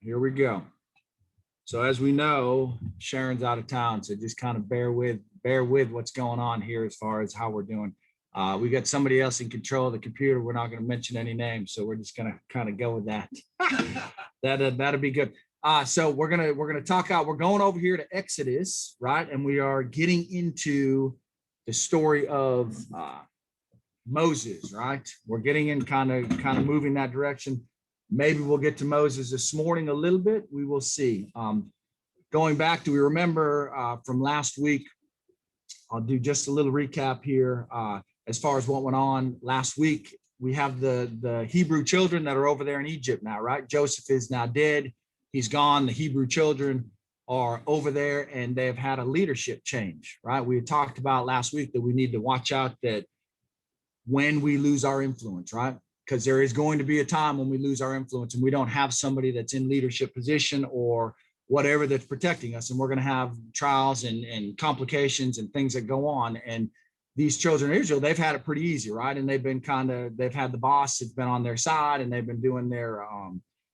here we go. So as we know, Sharon's out of town, so just kind of bear with what's going on here as far as how we're doing. We got somebody else in control of the computer. We're not going to mention any names, so we're just going to kind of go with that. That'll be good. So we're gonna talk out. We're going over here to Exodus, right? And we are getting into the story of Moses, right? We're getting in kind of moving that direction. Maybe we'll get to Moses this morning a little bit. We will see. Going back, do we remember from last week? I'll do just a little recap here as far as what went on last week. We have the Hebrew children that are over there in Egypt now, right? Joseph is now dead. He's gone. The Hebrew children are over there and they've had a leadership change, right? We had talked about last week that we need to watch out that when we lose our influence, right? Because there is going to be a time when we lose our influence and we don't have somebody that's in leadership position or whatever that's protecting us. And we're going to have trials and complications and things that go on. And these children of Israel, they've had it pretty easy, right? And they've had the boss that's been on their side and they've been doing their,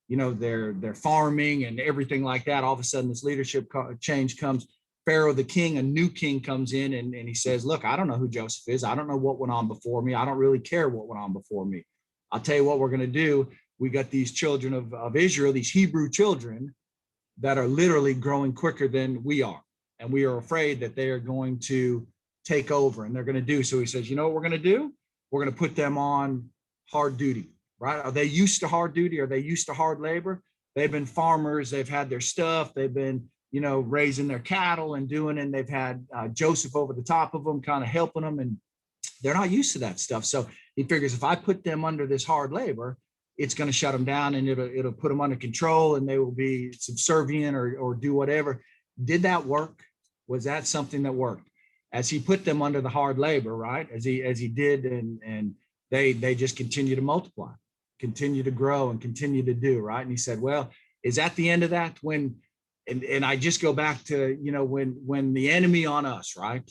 their farming and everything like that. All of a sudden this leadership change comes. Pharaoh, the king, a new king comes in and he says, look, I don't know who Joseph is. I don't know what went on before me. I don't really care what went on before me. I'll tell you what we're going to do. We got these children of Israel, these Hebrew children that are literally growing quicker than we are. And we are afraid that they are going to take over and they're going to do. So he says, you know what we're going to do? We're going to put them on hard duty, right? Are they used to hard duty? Are they used to hard labor? They've been farmers. They've had their stuff. They've been, raising their cattle and doing, and they've had Joseph over the top of them, kind of helping them. And they're not used to that stuff. So he figures if I put them under this hard labor, it's going to shut them down and it'll put them under control and they will be subservient or do whatever. Did that work? Was that something that worked? As he put them under the hard labor, right? As he did, and they just continue to multiply, continue to grow and continue to do, right? And he said, well, is that the end of that? And I just go back to, when the enemy on us, right?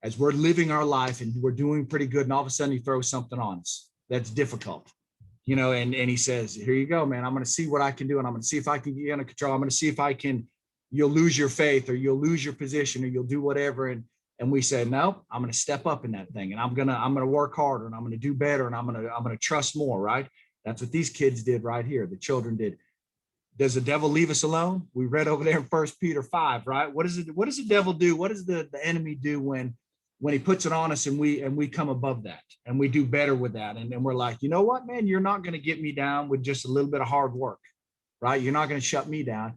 As we're living our life and we're doing pretty good, and all of a sudden he throws something on us that's difficult, and he says, here you go, man, I'm going to see what I can do. And I'm going to see if I can get under control. I'm going to see if you'll lose your faith or you'll lose your position or you'll do whatever. And we said, no, I'm going to step up in that thing and I'm going to work harder and I'm going to do better. And I'm going to trust more, right? That's what these kids did right here. The children did. Does the devil leave us alone? We read over there in 1 Peter 5, right? What does the devil do? What does the enemy do when he puts it on us and we come above that and we do better with that? And then we're like, you know what, man, you're not going to get me down with just a little bit of hard work, right? You're not going to shut me down.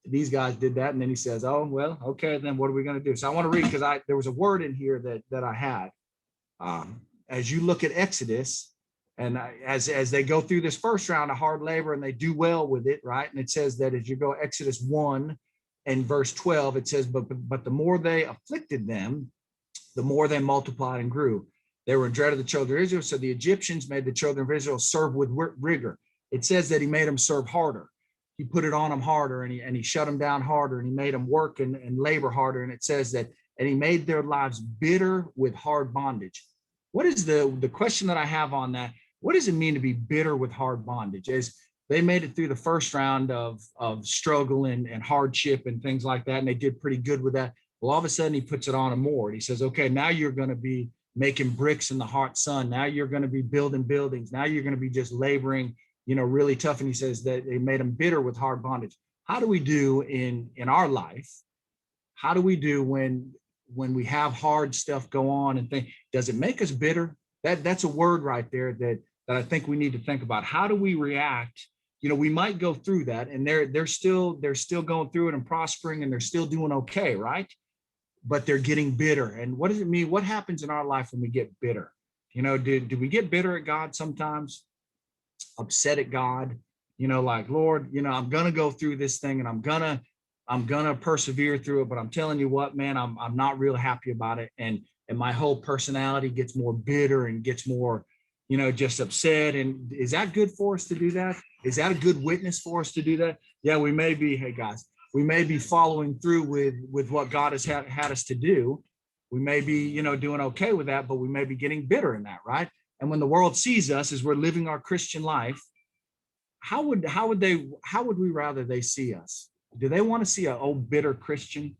These guys did that. And then he says, oh, well, okay, then what are we going to do? So I want to read, because there was a word in here that I had. As you look at Exodus, and as they go through this first round of hard labor and they do well with it, right? And it says that as you go Exodus 1 and verse 12, it says, but the more they afflicted them, the more they multiplied and grew. They were in dread of the children of Israel. So the Egyptians made the children of Israel serve with rigor. It says that he made them serve harder. He put it on them harder and he shut them down harder and he made them work and labor harder. And it says that, and he made their lives bitter with hard bondage. What is the question that I have on that? What does it mean to be bitter with hard bondage? As they made it through the first round of struggle and hardship and things like that, and they did pretty good with that. Well, all of a sudden he puts it on them more. And he says, okay, now you're going to be making bricks in the hot sun. Now you're going to be building buildings. Now you're going to be just laboring, really tough. And he says that they made them bitter with hard bondage. How do we do in our life? How do we do when we have hard stuff go on and think, does it make us bitter? That's a word right there that I think we need to think about. How do we react? We might go through that and they're still going through it and prospering and they're still doing okay, right? But they're getting bitter. And what does it mean? What happens in our life when we get bitter? Do we get bitter at God sometimes? Upset at God? Like, Lord, I'm gonna go through this thing and I'm gonna persevere through it, but I'm telling you what, man, I'm not real happy about it. And my whole personality gets more bitter and gets more, just upset. And is that good for us to do that? Is that a good witness for us to do that? Yeah, we may be, hey guys, we may be following through with what God has had us to do. We may be, doing okay with that, but we may be getting bitter in that, right? And when the world sees us as we're living our Christian life, how would we rather they see us? Do they want to see an old bitter Christian?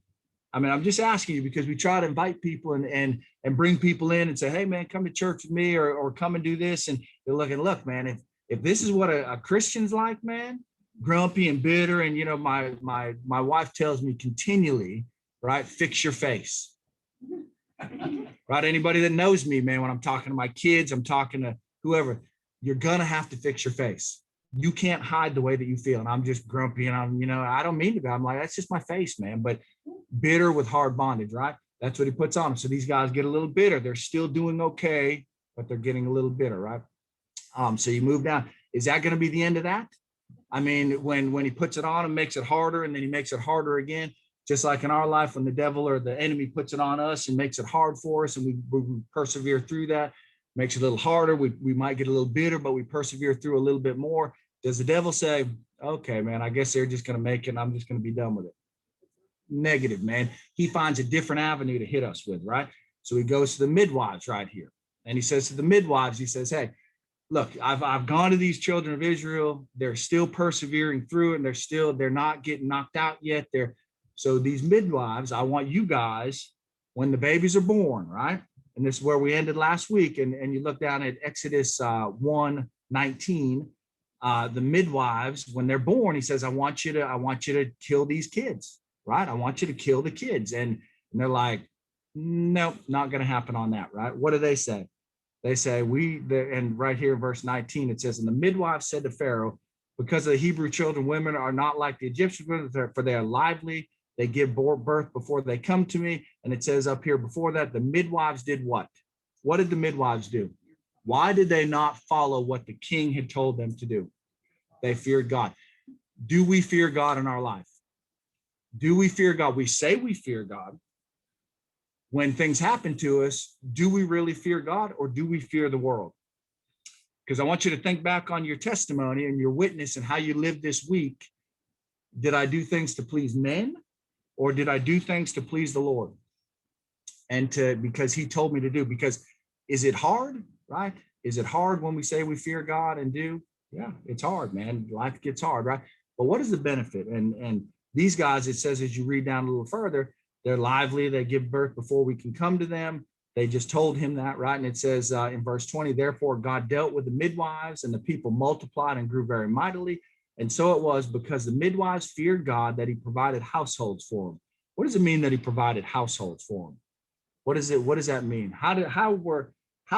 I mean, I'm just asking you because we try to invite people and bring people in and say, hey man, come to church with me, or come and do this. And they're looking, look, man, if this is what a Christian's like, man, grumpy and bitter. And you know, my wife tells me continually, right, fix your face. Right? Anybody that knows me, man, when I'm talking to my kids, I'm talking to whoever, you're gonna have to fix your face. You can't hide the way that you feel. And I'm just grumpy and I'm, you know, I don't mean to be. I'm like, that's just my face, man. But bitter with hard bondage, right? That's what he puts on them. So these guys get a little bitter. They're still doing okay, but they're getting a little bitter, right? So you move down. Is that going to be the end of that? I mean, when he puts it on and makes it harder, and then he makes it harder again, just like in our life, when the devil or the enemy puts it on us and makes it hard for us, and we persevere through that, makes it a little harder. We might get a little bitter, but we persevere through a little bit more. Does the devil say, okay, man, I guess they're just going to make it and I'm just going to be done with it? Negative, man. He finds a different avenue to hit us with, right? So he goes to the midwives right here. And he says to the midwives, he says, hey, look, I've gone to these children of Israel. They're still persevering through it, and they're not getting knocked out yet. So these midwives, I want you guys, when the babies are born, right? And this is where we ended last week. And you look down at Exodus 1:19. The midwives, when they're born, he says, I want you to kill these kids, right? I want you to kill the kids. And they're like, nope, not going to happen on that, right? What do they say? They say, and right here in verse 19, it says, and the midwives said to Pharaoh, because of the Hebrew children, women are not like the Egyptian women, for they are lively. They give birth before they come to me. And it says up here before that, the midwives did what? What did the midwives do? Why did they not follow what the king had told them to do? They feared God. Do we fear God in our life? Do we fear God? We say we fear God. When things happen to us, do we really fear God, or do we fear the world? Because I want you to think back on your testimony and your witness and how you lived this week. Did I do things to please men, or did I do things to please the Lord? And because he told me to do, because is it hard, right? Is it hard when we say we fear God and do? Yeah, it's hard, man. Life gets hard, right? But what is the benefit? And these guys, it says, as you read down a little further, they're lively. They give birth before we can come to them. They just told him that, right? And it says in verse 20, therefore God dealt with the midwives, and the people multiplied and grew very mightily. And so it was, because the midwives feared God, that he provided households for them. What does it mean that he provided households for them? What does that mean? How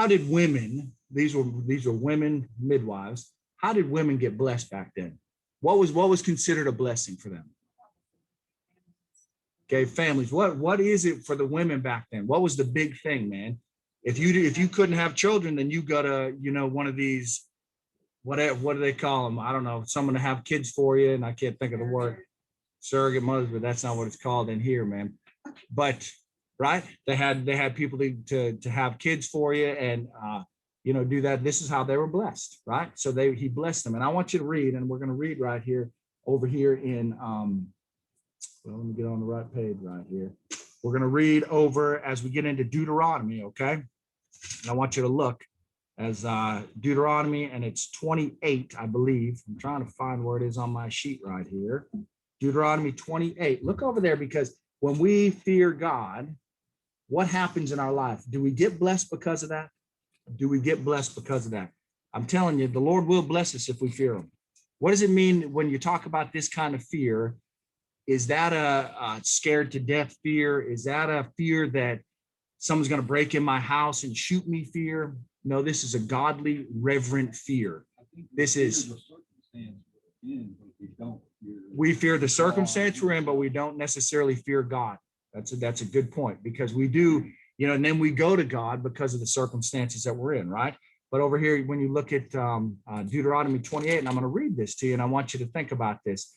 did women, these were women midwives, how did women get blessed back then? What was considered a blessing for them? Okay, families. What is it for the women back then? What was the big thing, man? If you couldn't have children, then you got one of these, what do they call them? I don't know, someone to have kids for you, and I can't think of the word, surrogate mothers, but that's not what it's called in here, man. But right, they had people to have kids for you, and do that. This is how they were blessed, right? So he blessed them. And I want you to read, and we're going to read right here over here in let me get on the right page right here. We're going to read over as we get into Deuteronomy, okay? And I want you to look as Deuteronomy, and it's 28, I believe. I'm trying to find where it is on my sheet right here. Deuteronomy 28. Look over there, because when we fear God, what happens in our life? Do we get blessed because of that? Do we get blessed because of that? I'm telling you, the Lord will bless us if we fear him. What does it mean when you talk about this kind of fear? Is that a scared to death fear? Is that a fear that someone's going to break in my house and shoot me fear? No, this is a godly, reverent fear. This is, we fear the circumstance we're in, but we don't necessarily fear God. That's a good point, because we do, and then we go to God because of the circumstances that we're in, right? But over here, when you look at Deuteronomy 28, and I'm going to read this to you, and I want you to think about this.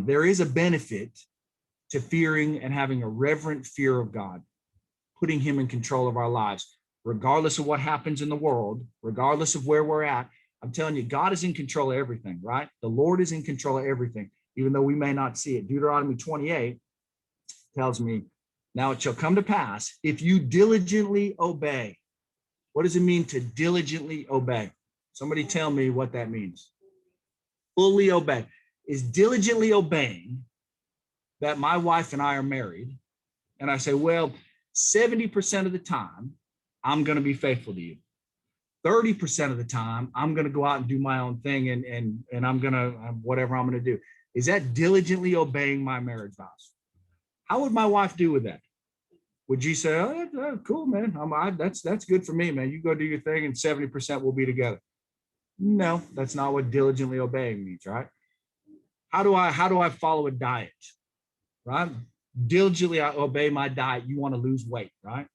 There is a benefit to fearing and having a reverent fear of God, putting him in control of our lives, regardless of what happens in the world, regardless of where we're at. I'm telling you, God is in control of everything, right? The Lord is in control of everything, even though we may not see it. Deuteronomy 28 tells me, now it shall come to pass, if you diligently obey. What does it mean to diligently obey? Somebody tell me what that means. fully obey, is diligently obeying that my wife and I are married. And I say, well, 70% of the time, I'm going to be faithful to you. 30% of the time, I'm going to go out and do my own thing, and I'm going to, whatever I'm going to do. Is that diligently obeying my marriage vows? How would my wife do with that? Would you say, oh, cool, man, that's good for me, man. You go do your thing and 70% will be together? No, that's not what diligently obeying means, right? How do I follow a diet, right? Diligently I obey my diet. You want to lose weight, right?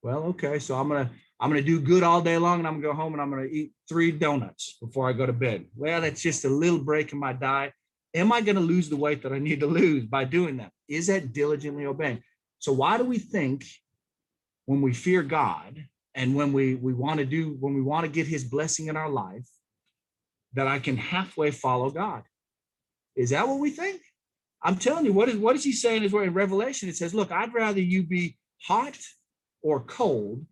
Well, okay, so I'm gonna do good all day long, and I'm gonna go home and I'm gonna eat 3 donuts before I go to bed. Well, that's just a little break in my diet. Am I gonna lose the weight that I need to lose by doing that? Is that diligently obeying? So why do we think when we fear God and when we want to get his blessing in our life, that I can halfway follow God? Is that what we think? I'm telling you, what is he saying is where in Revelation it says, look, I'd rather you be hot or cold.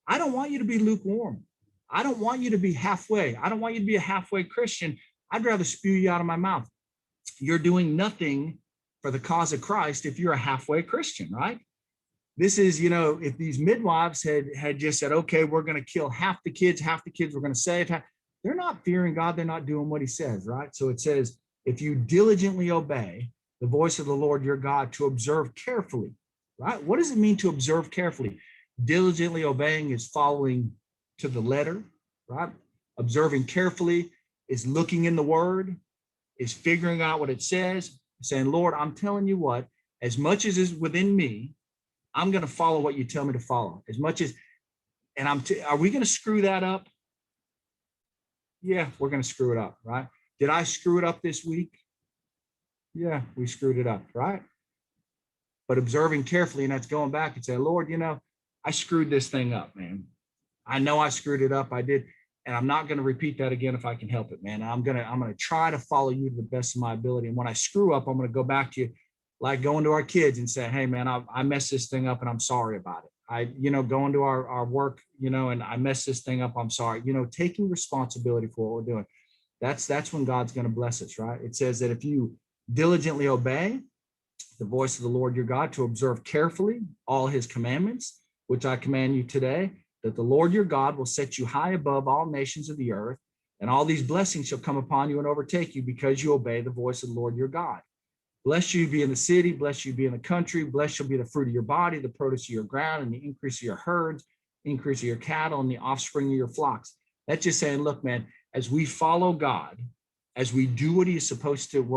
I don't want you to be lukewarm. I don't want you to be halfway. I don't want you to be a halfway Christian. I'd rather spew you out of my mouth. You're doing nothing for the cause of Christ if you're a halfway Christian, right? This is, if these midwives had just said, okay, we're going to kill half the kids we're going to save. They're not fearing God. They're not doing what he says, right? So it says, if you diligently obey the voice of the Lord your God to observe carefully, right? What does it mean to observe carefully? Diligently obeying is following to the letter, right? Observing carefully is looking in the word, is figuring out what it says, saying, Lord, I'm telling you what, as much as is within me, I'm going to follow what you tell me to follow. As much as, and are we going to screw that up? Yeah, we're going to screw it up, right? Did I screw it up this week? Yeah, we screwed it up, right? But observing carefully, and that's going back and saying, Lord, I screwed this thing up, man. I know I screwed it up. I did. And I'm not going to repeat that again if I can help it, man. I'm going to try to follow you to the best of my ability. And when I screw up, I'm going to go back to you, like going to our kids and say, hey, man, I messed this thing up and I'm sorry about it. Going to our work, and I messed this thing up. I'm sorry, taking responsibility for what we're doing. That's when God's going to bless us, right? It says that if you diligently obey the voice of the Lord your God to observe carefully all his commandments, which I command you today, that the Lord your God will set you high above all nations of the earth, and all these blessings shall come upon you and overtake you because you obey the voice of the Lord your God. Blessed you be in the city, blessed you be in the country, blessed shall be the fruit of your body, the produce of your ground, and the increase of your herds, increase of your cattle, and the offspring of your flocks. That's just saying, look, man, as we follow God, as we do what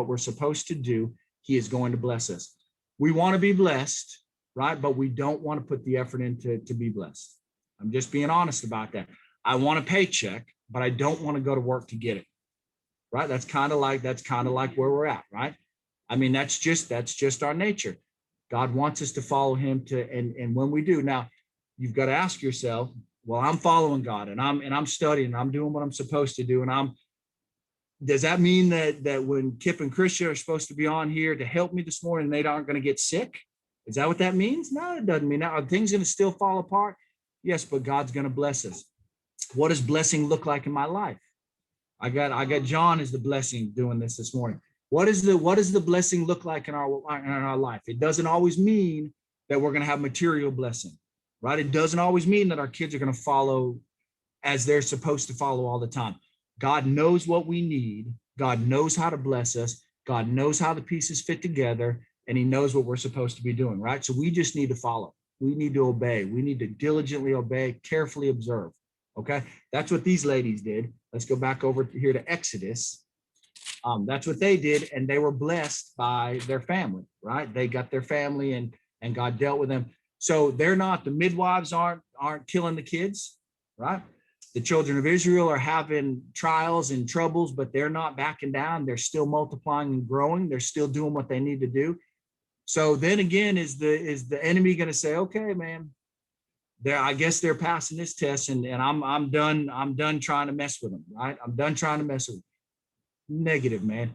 we're supposed to do, he is going to bless us. We want to be blessed, right? But we don't want to put the effort into to be blessed. I'm just being honest about that. I want a paycheck, but I don't want to go to work to get it, right? That's kind of like where we're at, right? I mean, that's just our nature. God wants us to follow him and when we do, now you've got to ask yourself, well, I'm following God and I'm studying, I'm doing what I'm supposed to do. And does that mean that when Kip and Christian are supposed to be on here to help me this morning, they aren't going to get sick? Is that what that means? No, it doesn't mean that. Are things going to still fall apart? Yes, but God's going to bless us. What does blessing look like in my life? I got John as the blessing doing this morning. What does the blessing look like in our life? It doesn't always mean that we're going to have material blessing, right? It doesn't always mean that our kids are going to follow as they're supposed to follow all the time. God knows what we need. God knows how to bless us. God knows how the pieces fit together, and he knows what we're supposed to be doing, right? So we just need to follow. We need to obey. We need to diligently obey, carefully observe. Okay, that's what these ladies did. Let's go back over here to Exodus. That's what they did, and they were blessed by their family, right? They got their family, and God dealt with them. So they're not, the midwives aren't killing the kids, right? The children of Israel are having trials and troubles, but they're not backing down. They're still multiplying and growing. They're still doing what they need to do. So then again, is the enemy going to say, okay, man, I guess they're passing this test, and I'm done trying to mess with them, right? I'm done trying to mess with them. Negative, man.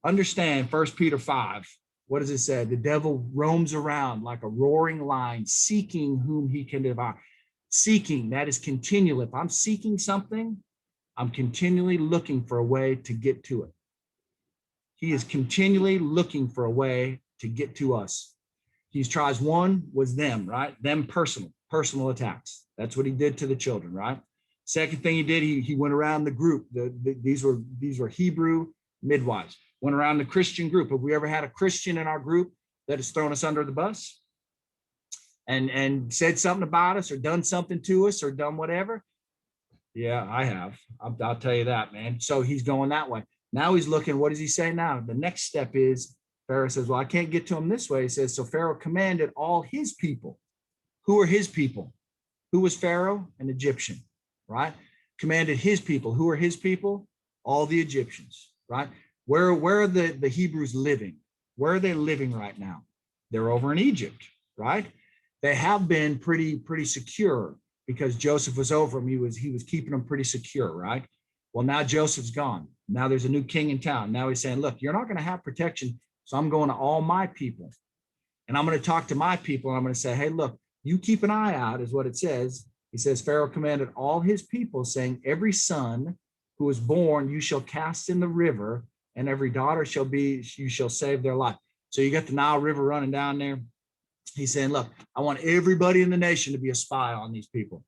Understand 1 Peter 5. What does it say? The devil roams around like a roaring lion, seeking whom he can devour. Seeking, that is continual. If I'm seeking something, I'm continually looking for a way to get to it. He is continually looking for a way to get to us. He tries. One was them, right? Them personal attacks. That's what he did to the children, right? Second thing he did, he went around the group. These were Hebrew midwives. Went around the Christian group. Have we ever had a Christian in our group that has thrown us under the bus and said something about us or done something to us or done whatever? Yeah, I have. I'll tell you that, man. So he's going that way. Now he's looking. What does he say now? The next step is Pharaoh says, well, I can't get to him this way. He says, so Pharaoh commanded all his people. Who are his people? Who was Pharaoh? An Egyptian, right? Commanded his people. Who are his people? All the Egyptians, right? Where are the Hebrews living? Where are they living right now? They're over in Egypt, right? They have been pretty secure because Joseph was over them. He was keeping them pretty secure, right? Well, now Joseph's gone. Now there's a new king in town. Now he's saying, look, you're not going to have protection. So I'm going to all my people. And I'm going to talk to my people. And I'm going to say, hey, look, you keep an eye out, is what it says. He says, Pharaoh commanded all his people, saying, every son who is born, you shall cast in the river, and every daughter you shall save their life. So you got the Nile River running down there. He's saying, look, I want everybody in the nation to be a spy on these people.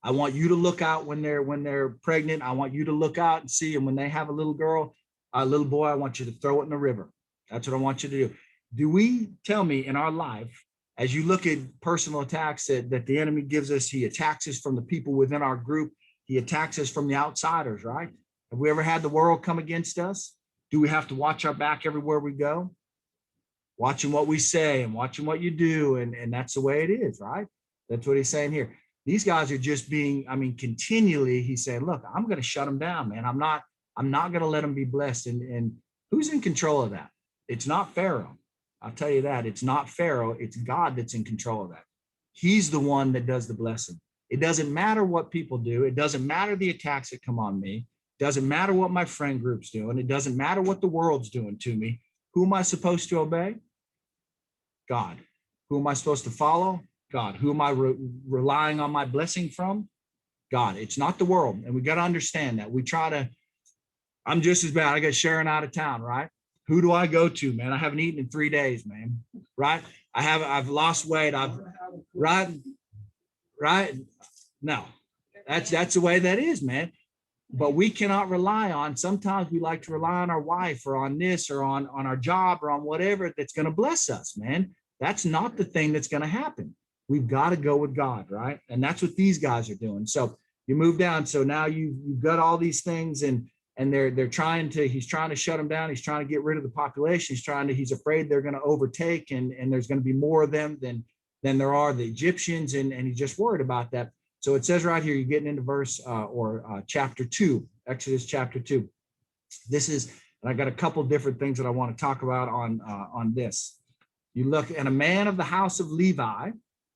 I want you to look out when they're pregnant. I want you to look out and see. And when they have a little girl, a little boy, I want you to throw it in the river. That's what I want you to do. Do we, tell me, in our life, as you look at personal attacks that the enemy gives us, he attacks us from the people within our group. He attacks us from the outsiders, right? Have we ever had the world come against us? Do we have to watch our back everywhere we go? Watching what we say and watching what you do. And that's the way it is, right? That's what he's saying here. These guys are just being, continually, he's saying, look, I'm going to shut them down, man. I'm not going to let them be blessed. And who's in control of that? It's not Pharaoh. I'll tell you that. It's not Pharaoh. It's God that's in control of that. He's the one that does the blessing. It doesn't matter what people do. It doesn't matter the attacks that come on me. It doesn't matter what my friend group's doing. It doesn't matter what the world's doing to me. Who am I supposed to obey? God. Who am I supposed to follow? God. Who am I relying on my blessing from? God. It's not the world. And we got to understand that. I'm just as bad. I got Sharon out of town, right? Who do I go to, man? I haven't eaten in 3 days, man. Right? I've lost weight. Right. No, that's the way that is, man. But we cannot rely on, sometimes we like to rely on our wife or on this or on our job or on whatever that's going to bless us, man. That's not the thing that's going to happen. We've got to go with God, right? And that's what these guys are doing. So you move down. So now you've got all these things and he's trying to shut them down. He's trying to get rid of the population. He's afraid they're going to overtake and there's going to be more of them than there are the Egyptians. And he's just worried about that. So it says right here, you're getting into verse chapter 2, Exodus chapter 2. This is, and I got a couple different things that I want to talk about on this. You look, and a man of the house of Levi,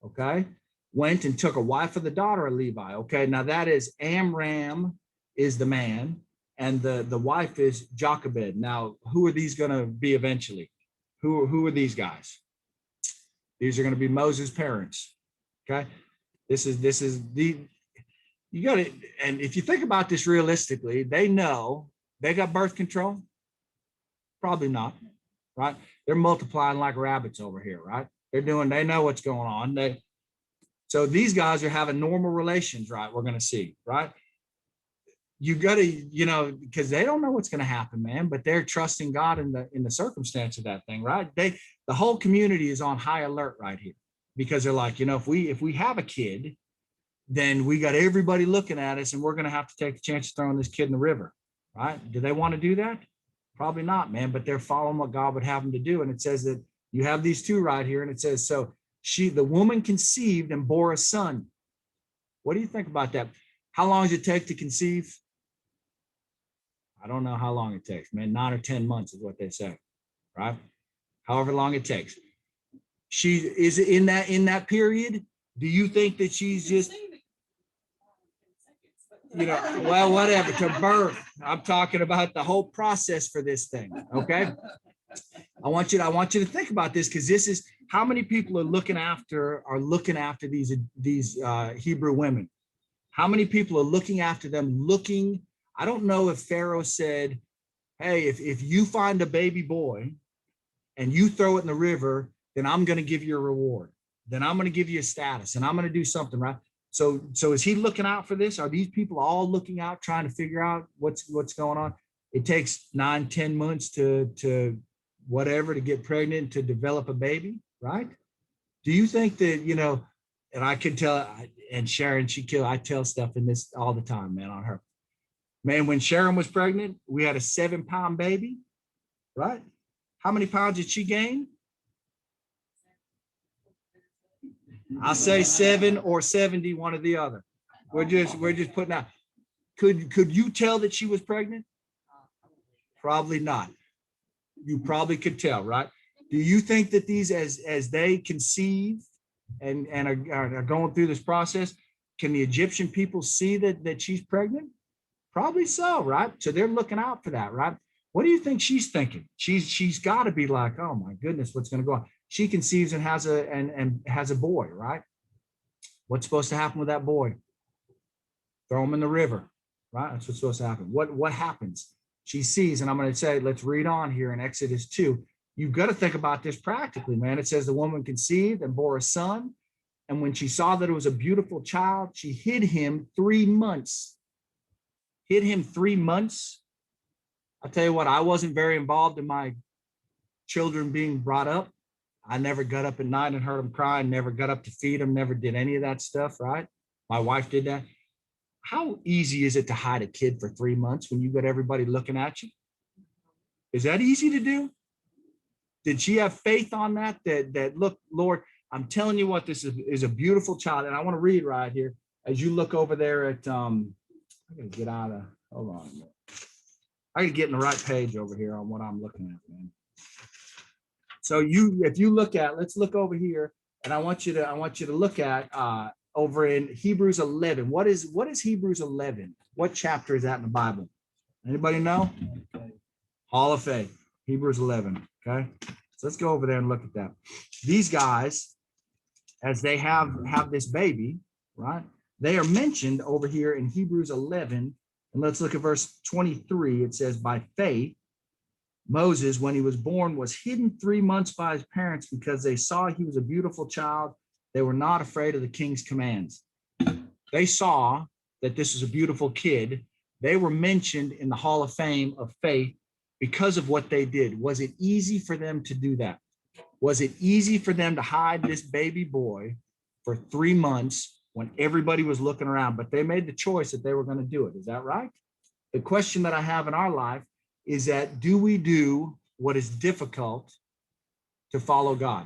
okay, went and took a wife of the daughter of Levi. Okay, now that is Amram is the man, and the wife is Jochebed. Now, who are these going to be eventually? Who are these guys? These are going to be Moses' parents. Okay. This is you got to, and if you think about this realistically, they know they got birth control. Probably not, right? They're multiplying like rabbits over here, right? They know what's going on. So these guys are having normal relations, right? We're going to see, right? You got to, because they don't know what's going to happen, man, but they're trusting God in the circumstance of that thing, right? The whole community is on high alert right here. Because they're like, if we have a kid, then we got everybody looking at us and we're going to have to take the chance of throwing this kid in the river, right? Do they want to do that? Probably not, man, but they're following what God would have them to do. And it says that you have these two right here. And it says, so the woman conceived and bore a son. What do you think about that? How long does it take to conceive? I don't know how long it takes, man. 9 or 10 months is what they say, right? However long it takes. She is in that period. Do you think that she's just, well, whatever, to birth? I'm talking about the whole process for this thing. Okay. I want you to think about this, because this is how many people are looking after these Hebrew women. How many people are looking after them? I don't know if Pharaoh said, hey, if you find a baby boy and you throw it in the river, then I'm going to give you a reward. Then I'm going to give you a status and I'm going to do something, right? So is he looking out for this? Are these people all looking out, trying to figure out what's going on? It takes 9-10 months to whatever to get pregnant, to develop a baby, right? Do you think that, and I can tell, and Sharon, I tell stuff in this all the time, man, on her. Man, when Sharon was pregnant, we had a 7-pound baby, right? How many pounds did she gain? I'll say 7 or 70, one or the other. We're just putting out. Could you tell that she was pregnant? Probably not. You probably could tell, right? Do you think that these, as they conceive and are going through this process, can the Egyptian people see that she's pregnant? Probably so, right? So they're looking out for that, right? What do you think she's thinking? She's got to be like, oh my goodness, what's going to go on? She conceives and has a boy, right? What's supposed to happen with that boy? Throw him in the river, right? That's what's supposed to happen. What happens? She sees, and I'm going to say, let's read on here in Exodus 2. You've got to think about this practically, man. It says the woman conceived and bore a son. And when she saw that it was a beautiful child, she hid him 3 months. Hid him 3 months. I'll tell you what, I wasn't very involved in my children being brought up. I never got up at night and heard them cry, never got up to feed them, never did any of that stuff, right? My wife did that. How easy is it to hide a kid for 3 months when you got everybody looking at you? Is that easy to do? Did she have faith on that look, Lord, I'm telling you what, this is a beautiful child. And I want to read right here as you look over there at, I'm going to get out of, hold on. I got to get in the right page over here on what I'm looking at, man. So if you look at, let's look over here, and I want you to look at over in Hebrews 11. What is Hebrews 11? What chapter is that in the Bible? Anybody know? Hall of Faith, Hebrews 11. Okay, so let's go over there and look at that. These guys, as they have this baby, right? They are mentioned over here in Hebrews 11. And let's look at verse 23. It says, by faith, Moses, when he was born, was hidden 3 months by his parents because they saw he was a beautiful child. They were not afraid of the king's commands. They saw that this was a beautiful kid. They were mentioned in the Hall of Fame of faith because of what they did. Was it easy for them to do that? Was it easy for them to hide this baby boy for 3 months when everybody was looking around? But they made the choice that they were going to do it. Is that right? The question that I have in our life is that, do we do what is difficult to follow God?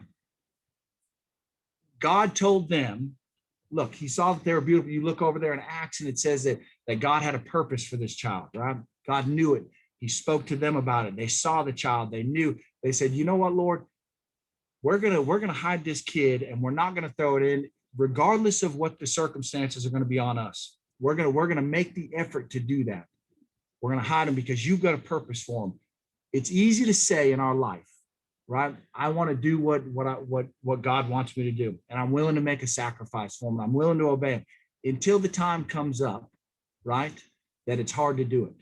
God told them, look, he saw that they were beautiful. You look over there in Acts and it says that God had a purpose for this child, right? God knew it. He spoke to them about it. They saw the child. They knew. They said, you know what, Lord, we're gonna hide this kid and we're not gonna throw it in, regardless of what the circumstances are going to be on us. We're gonna make the effort to do that. We're gonna hide him because you've got a purpose for him. It's easy to say in our life, right? I want to do what God wants me to do, and I'm willing to make a sacrifice for him. I'm willing to obey him until the time comes up, right? That it's hard to do it.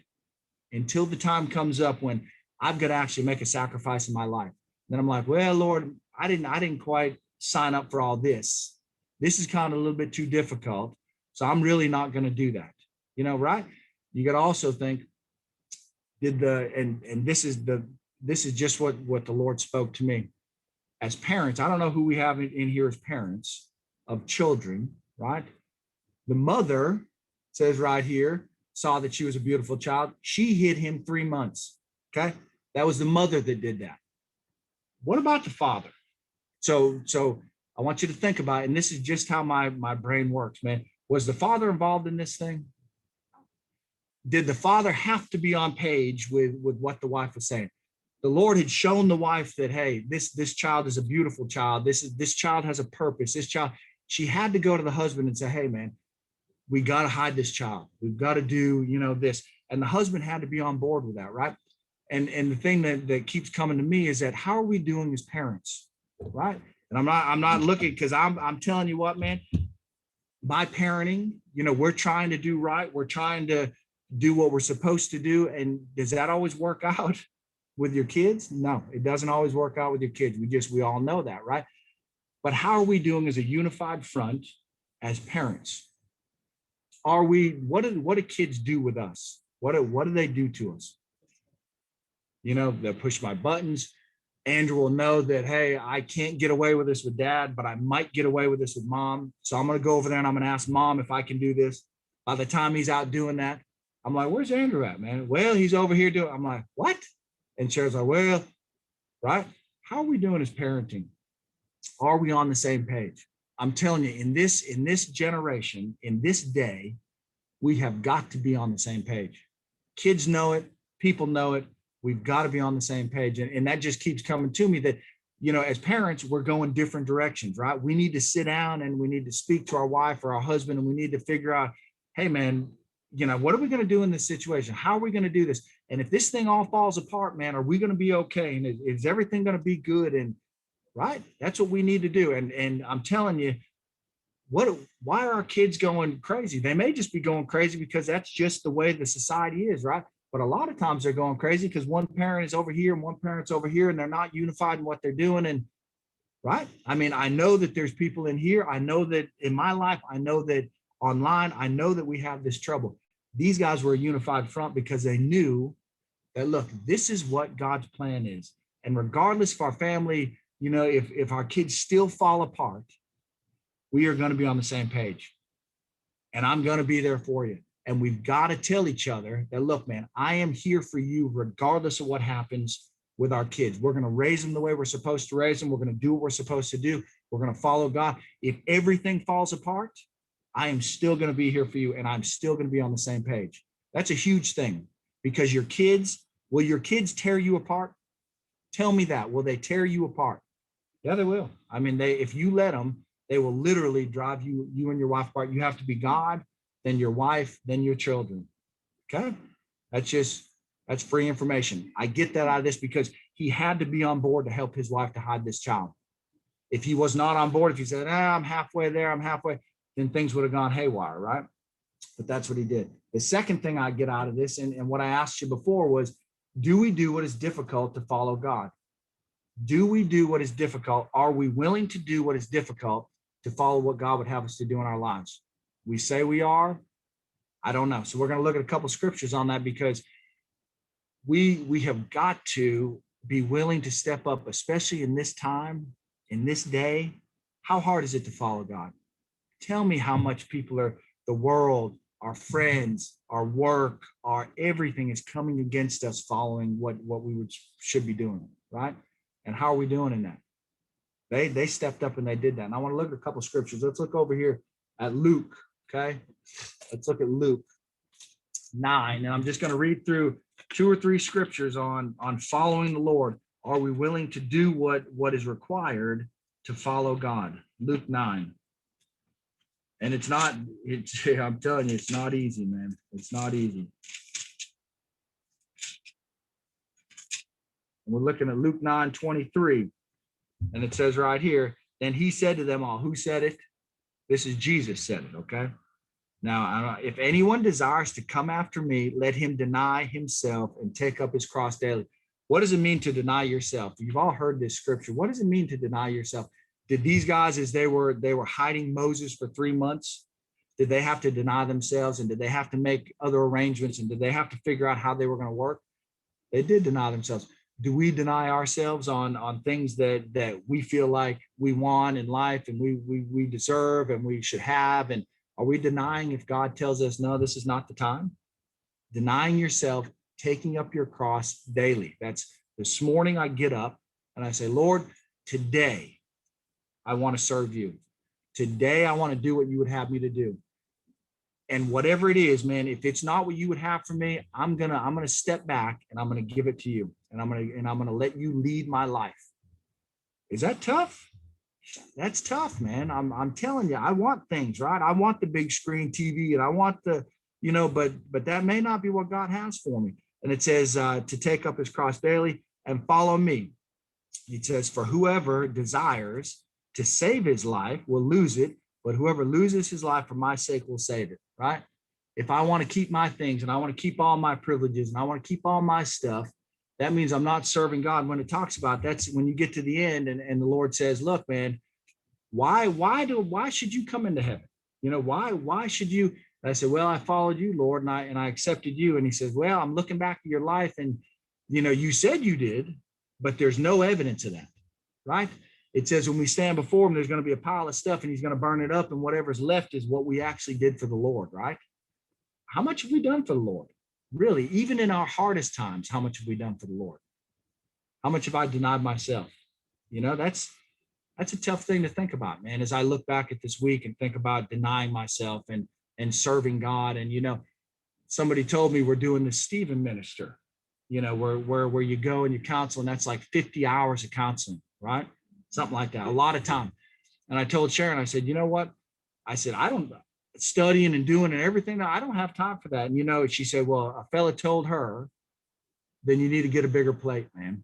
Until the time comes up when I've got to actually make a sacrifice in my life. Then I'm like, well, Lord, I didn't quite sign up for all this. This is kind of a little bit too difficult. So I'm really not going to do that. Right? You got to also think, this is just what the Lord spoke to me. As parents, I don't know who we have in here as parents of children, right? The mother says right here, saw that she was a beautiful child. She hid him 3 months. Okay. That was the mother that did that. What about the father? So I want you to think about it, and this is just how my brain works, man. Was the father involved in this thing? Did the father have to be on page with what the wife was saying? The Lord had shown the wife that, hey, this child is a beautiful child. This child has a purpose. She had to go to the husband and say, hey, man, we got to hide this child. We've got to do, this. And the husband had to be on board with that, right? And the thing that keeps coming to me is that, how are we doing as parents, right? And I'm not looking, because I'm telling you what, man, my parenting, we're trying to do right. We're trying to do what we're supposed to do. And does that always work out with your kids? No, it doesn't always work out with your kids. We all know that, right? But how are we doing as a unified front as parents? Are we, what do kids do with us? What do they do to us? You know, they push my buttons. Andrew will know that, hey, I can't get away with this with dad, but I might get away with this with mom. So I'm going to go over there and I'm going to ask mom if I can do this. By the time he's out doing that, I'm like, where's Andrew at, man? Well, he's over here doing, I'm like, what? And Cher's like, well, right? How are we doing as parenting? Are we on the same page? I'm telling you, in this generation, in this day, we have got to be on the same page. Kids know it, people know it. We've got to be on the same page. And that just keeps coming to me that, you know, as parents, we're going different directions, right? We need to sit down and we need to speak to our wife or our husband, and we need to figure out, hey, man, you know, what are we going to do in this situation? How are we going to do this? And if this thing all falls apart, man, are we going to be okay? And is everything going to be good? And right, that's what we need to do. And I'm telling you, why are our kids going crazy? They may just be going crazy because that's just the way the society is, right? But a lot of times they're going crazy because one parent is over here and one parent's over here, and they're not unified in what they're doing. And right, I mean, I know that there's people in here. I know that in my life, I know that online, I know that we have this trouble. These guys were a unified front because they knew that, look, this is what God's plan is. And regardless of our family, you know, if our kids still fall apart, we are going to be on the same page. And I'm going to be there for you. And we've got to tell each other that, look, man, I am here for you regardless of what happens with our kids. We're going to raise them the way we're supposed to raise them. We're going to do what we're supposed to do. We're going to follow God. If everything falls apart, I am still going to be here for you, and I'm still going to be on the same page. That's a huge thing, because your kids, will your kids tear you apart? Tell me that. Will they tear you apart? Yeah, they will. I mean, if you let them, they will literally drive you and your wife apart. You have to be God, then your wife, then your children. Okay? That's free information. I get that out of this because he had to be on board to help his wife to hide this child. If he was not on board, if he said, I'm halfway there, I'm halfway, then things would have gone haywire, right? But that's what he did. The second thing I get out of this, and what I asked you before was, do we do what is difficult to follow God? Do we do what is difficult? Are we willing to do what is difficult to follow what God would have us to do in our lives? We say we are. I don't know. So we're going to look at a couple of scriptures on that, because we have got to be willing to step up, especially in this time, in this day. How hard is it to follow God? Tell me how much the world, our friends, our work, our everything is coming against us following what we should be doing, right? And how are we doing in that? They stepped up and they did that. And I want to look at a couple of scriptures. Let's look over here at Luke, okay? Let's look at Luke 9. And I'm just going to read through 2 or 3 scriptures on following the Lord. Are we willing to do what is required to follow God? Luke 9. And I'm telling you, it's not easy, man. It's not easy. And we're looking at Luke 9:23. And it says right here, then he said to them all, who said it? This is Jesus said it, okay? Now, if anyone desires to come after me, let him deny himself and take up his cross daily. What does it mean to deny yourself? You've all heard this scripture. What does it mean to deny yourself? Did these guys, as they were hiding Moses for 3 months, did they have to deny themselves, and did they have to make other arrangements, and did they have to figure out how they were going to work? They did deny themselves. Do we deny ourselves on things that we feel like we want in life and we deserve and we should have? And are we denying if God tells us, no, this is not the time? Denying yourself, taking up your cross daily. That's this morning I get up and I say, Lord, today I want to serve you. Today I want to do what you would have me to do. And whatever it is, man, if it's not what you would have for me, I'm gonna step back and I'm gonna give it to you. And I'm gonna let you lead my life. Is that tough? That's tough, man. I'm telling you, I want things, right? I want the big screen TV, and I want the, but that may not be what God has for me. And it says to take up his cross daily and follow me. It says, for whoever desires to save his life will lose it, but whoever loses his life for my sake will save it, right? If I want to keep my things and I want to keep all my privileges and I want to keep all my stuff, that means I'm not serving God. When it talks about that's when you get to the end and the Lord says, look, man, why should you come into heaven? Why should you? And I said, well, I followed you, Lord, and I accepted you. And he says, well, I'm looking back at your life and, you said you did, but there's no evidence of that, right? It says when we stand before him, there's going to be a pile of stuff and he's going to burn it up. And whatever's left is what we actually did for the Lord, right? How much have we done for the Lord? Really, even in our hardest times, how much have we done for the Lord? How much have I denied myself? That's a tough thing to think about, man, as I look back at this week and think about denying myself and serving God. And, somebody told me we're doing the Stephen minister, where you go and you counsel, and that's like 50 hours of counseling, right? Something like that, a lot of time. And I told Sharon, I said, you know what? I said, I don't studying and doing and everything. I don't have time for that. And, she said, well, a fella told her, then you need to get a bigger plate, man.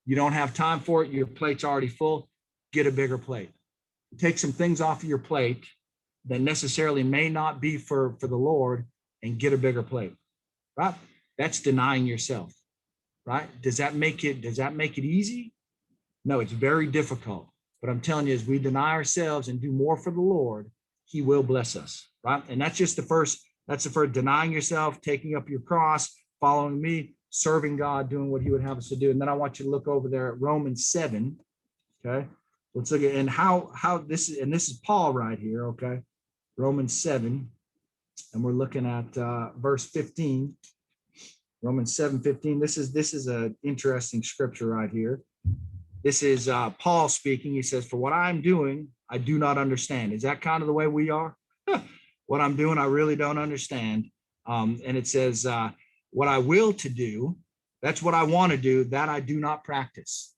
You don't have time for it. Your plate's already full. Get a bigger plate. Take some things off of your plate that necessarily may not be for the Lord and get a bigger plate, right? That's denying yourself, right? Does that make it easy? No, it's very difficult. But I'm telling you, as we deny ourselves and do more for the Lord, he will bless us, right? And that's the first denying yourself, taking up your cross, following me, serving God, doing what he would have us to do. And then I want you to look over there at Romans 7, okay? Let's look at, and how this is, and this is Paul right here, okay? Romans 7, and we're looking at verse 15. Romans 7:15. This is an interesting scripture right here. This is Paul speaking. He says, for what I'm doing, I do not understand. Is that kind of the way we are? What I'm doing, I really don't understand. And it says, what I will to do, that's what I want to do, that I do not practice.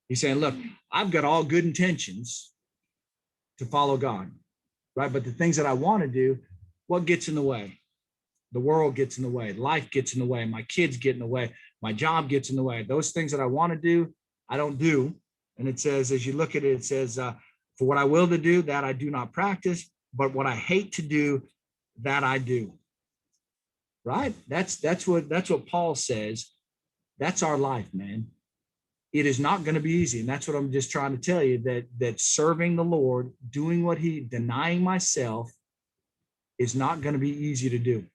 He's saying, look, I've got all good intentions to follow God, right? But the things that I want to do, what gets in the way? The world gets in the way. Life gets in the way. My kids get in the way. My job gets in the way. Those things that I want to do, I don't do. And it says, as you look at it, it says, for what I will to do, that I do not practice, but what I hate to do, that I do. Right? That's what Paul says. That's our life, man. It is not going to be easy. And that's what I'm just trying to tell you, that serving the Lord, doing denying myself is not going to be easy to do.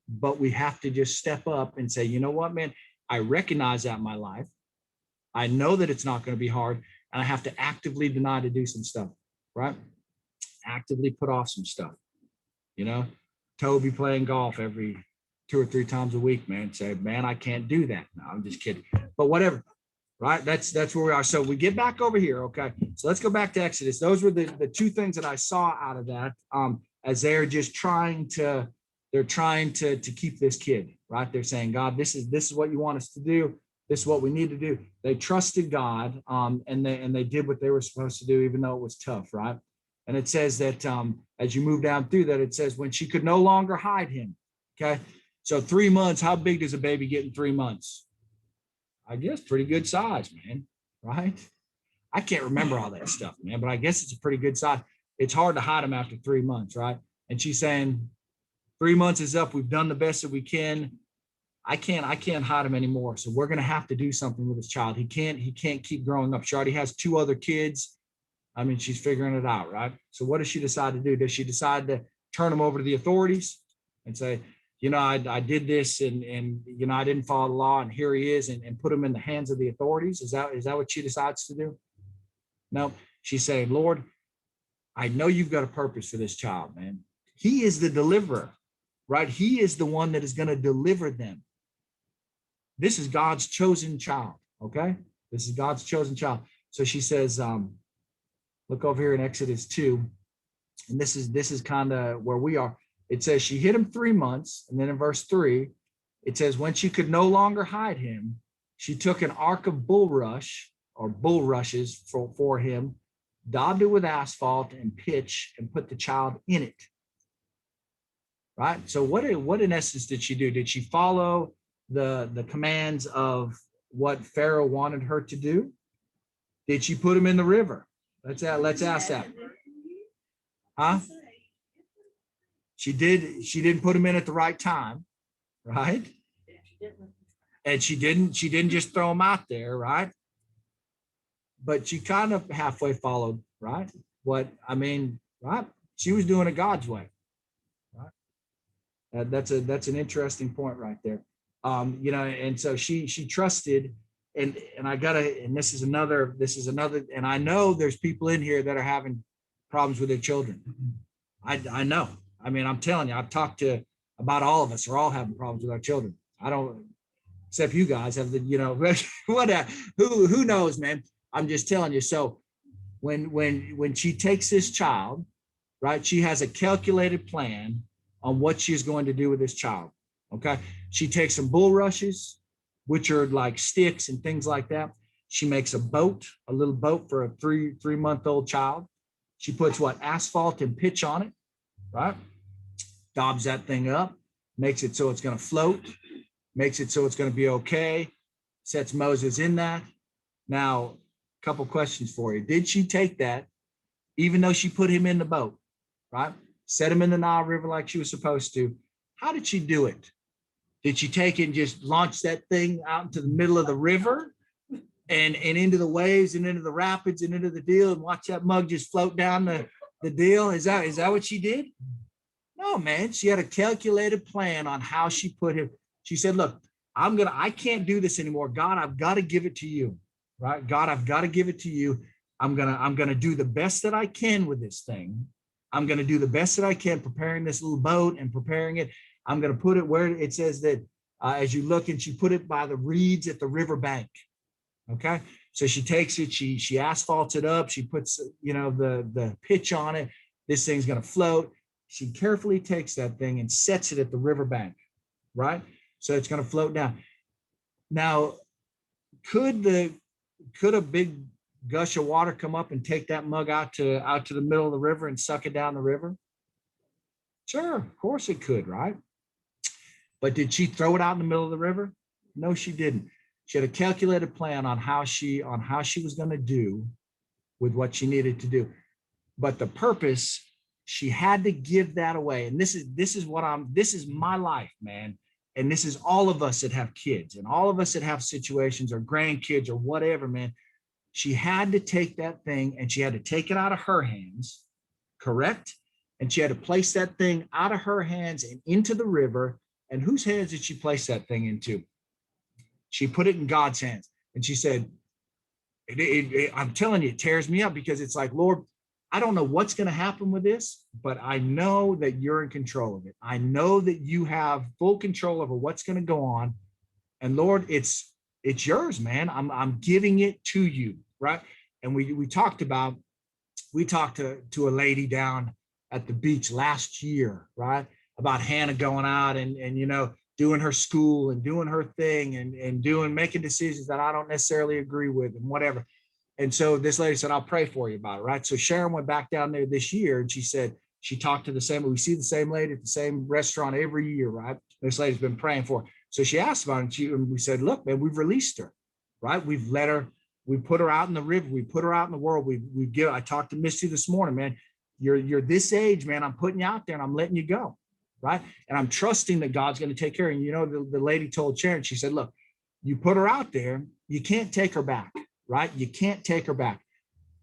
But we have to just step up and say, you know what, man, I recognize that in my life. I know that it's not going to be hard, and I have to actively deny to do some stuff, right? Actively put off some stuff. Toby playing golf every 2 or 3 times a week, man. Say, man, I can't do that. No, I'm just kidding. But whatever, right? That's where we are. So we get back over here, okay? So let's go back to Exodus. Those were the 2 things that I saw out of that, as they're just trying to keep this kid, right? They're saying, God, this is what you want us to do. This is what we need to do. They trusted God, and they did what they were supposed to do, even though it was tough, right? And it says that as you move down through that, it says when she could no longer hide him. Okay, so 3 months. How big does a baby get in 3 months? I guess pretty good size, man. Right? I can't remember all that stuff, man, but I guess it's a pretty good size. It's hard to hide them after 3 months, right? And she's saying, 3 months is up. We've done the best that we can. I can't hide him anymore. So we're going to have to do something with this child. He can't keep growing up. She already has 2 other kids. I mean, she's figuring it out, right? So what does she decide to do? Does she decide to turn him over to the authorities and say, I did this and I didn't follow the law, and here he is, and put him in the hands of the authorities? Is that what she decides to do? No, she's saying, Lord, I know you've got a purpose for this child, man. He is the deliverer, right? He is the one that is going to deliver them. This is God's chosen child, okay? This is God's chosen child. So she says, look over here in Exodus 2, and this is kind of where we are. It says she hid him 3 months, and then in verse 3, it says when she could no longer hide him, she took an ark of bulrushes for him, daubed it with asphalt and pitch, and put the child in it. Right? So what in essence did she do? Did she follow the commands of what Pharaoh wanted her to do? Did she put him in the river? Let's ask that. Huh? She didn't put him in at the right time, right? And she didn't just throw him out there, right? But she kind of halfway followed, right? Right? She was doing it God's way, right? That's an interesting point right there. And so she trusted, and this is another, and I know there's people in here that are having problems with their children. I know. I mean, I'm telling you, I've talked to about all of us are all having problems with our children. I don't, except you guys have who knows, man. I'm just telling you. So when she takes this child, right, she has a calculated plan on what she's going to do with this child. Okay. She takes some bulrushes, which are like sticks and things like that. She makes a little boat for a three-month-old child. She puts asphalt and pitch on it, right? Daubs that thing up, makes it so it's going to float, makes it so it's going to be okay, sets Moses in that. Now, a couple questions for you. Did she take that, even though she put him in the boat, right? Set him in the Nile River like she was supposed to. How did she do it? Did she take it and just launch that thing out into the middle of the river and into the waves and into the rapids and into the deal and watch that mug just float down the deal? Is that what she did? No, man. She had a calculated plan on how she put him. She said, look, I can't do this anymore. God, I've got to give it to you, right? God, I've got to give it to you. I'm going to do the best that I can with this thing. I'm going to do the best that I can preparing this little boat and preparing it. I'm going to put it where it says that as you look, and she put it by the reeds at the river bank. Okay. So she takes it, she asphalts it up. She puts, the pitch on it. This thing's going to float. She carefully takes that thing and sets it at the river bank, right? So it's going to float down. Now, could a big gush of water come up and take that mug out to the middle of the river and suck it down the river? Sure, of course it could, right? But did she throw it out in the middle of the river? No, she didn't. She had a calculated plan on how she was going to do with what she needed to do. But the purpose, she had to give that away. And this is my life, man. And this is all of us that have kids and all of us that have situations or grandkids or whatever, man. She had to take that thing and she had to take it out of her hands, correct? And she had to place that thing out of her hands and into the river. And whose hands did she place that thing into? She put it in God's hands. And she said, I'm telling you, it tears me up because it's like, Lord, I don't know what's going to happen with this, but I know that you're in control of it. I know that you have full control over what's going to go on. And Lord, it's yours, man. I'm giving it to you, right? And we talked to a lady down at the beach last year, right? About Hannah going out and doing her school and doing her thing and making decisions that I don't necessarily agree with and whatever. And so this lady said, I'll pray for you about it, right? So Sharon went back down there this year and she said, she talked to we see the same lady at the same restaurant every year, right? This lady's been praying for her. So she asked about it and we said, look, man, we've released her, right? We put her out in the river. We put her out in the world. I talked to Misty this morning, man. You're this age, man. I'm putting you out there and I'm letting you go, right? And I'm trusting that God's going to take care of you. The lady told Sharon, she said, look, you put her out there, you can't take her back, right? You can't take her back.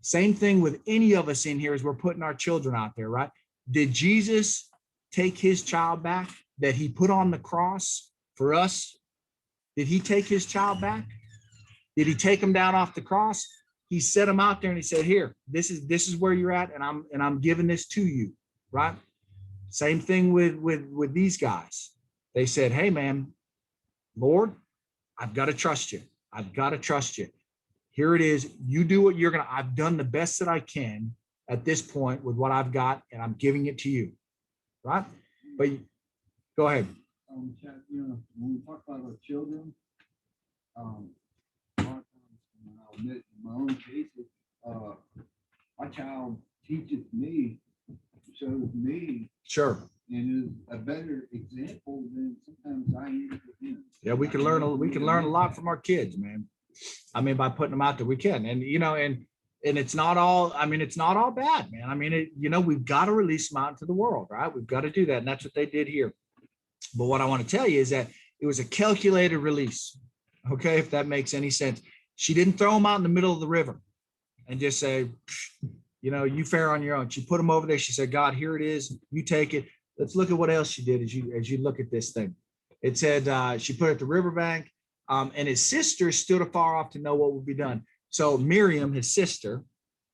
Same thing with any of us in here as we're putting our children out there, right? Did Jesus take his child back that he put on the cross for us? Did he take his child back? Did he take him down off the cross? He set him out there and he said, here, this is where you're at. And I'm giving this to you, right? Same thing with these guys. They said, hey man, Lord, I've got to trust you. I've got to trust you. Here it is. You do what I've done the best that I can at this point with what I've got, and I'm giving it to you. Right? But go ahead. Chad, when we talk about our children, a lot of times, I'll admit in my own cases, my child teaches me, shows me. Sure. And is a better example than sometimes I am for him. Yeah, we can learn a lot from our kids, man. I mean, by putting them out there, we can. And And it's not all, I mean, it's not all bad, man. I mean, we've got to release them out into the world, right? We've got to do that. And that's what they did here. But what I want to tell you is that it was a calculated release. Okay. If that makes any sense. She didn't throw them out in the middle of the river and just say, you fare on your own. She put them over there. She said, God, here it is. You take it. Let's look at what else she did as you look at this thing. It said she put it at the riverbank, and his sister stood afar off to know what would be done. So Miriam, his sister,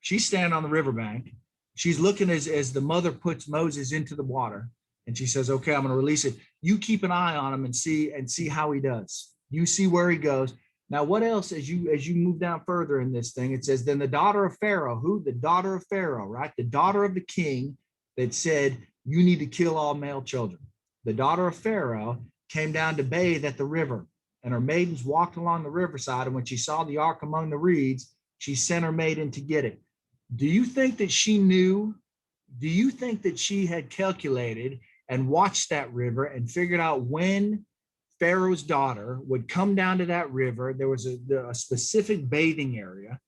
she's standing on the riverbank. She's looking as the mother puts Moses into the water, and she says, okay, I'm going to release it. You keep an eye on him and see how he does. You see where he goes. Now, what else as you move down further in this thing? It says, then the daughter of Pharaoh, who? The daughter of Pharaoh, right? The daughter of the king that said, you need to kill all male children. The daughter of Pharaoh came down to bathe at the river, and her maidens walked along the riverside. And when she saw the ark among the reeds, she sent her maiden to get it. Do you think that she knew? Do you think that she had calculated and watched that river and figured out when Pharaoh's daughter would come down to that river? There was a specific bathing area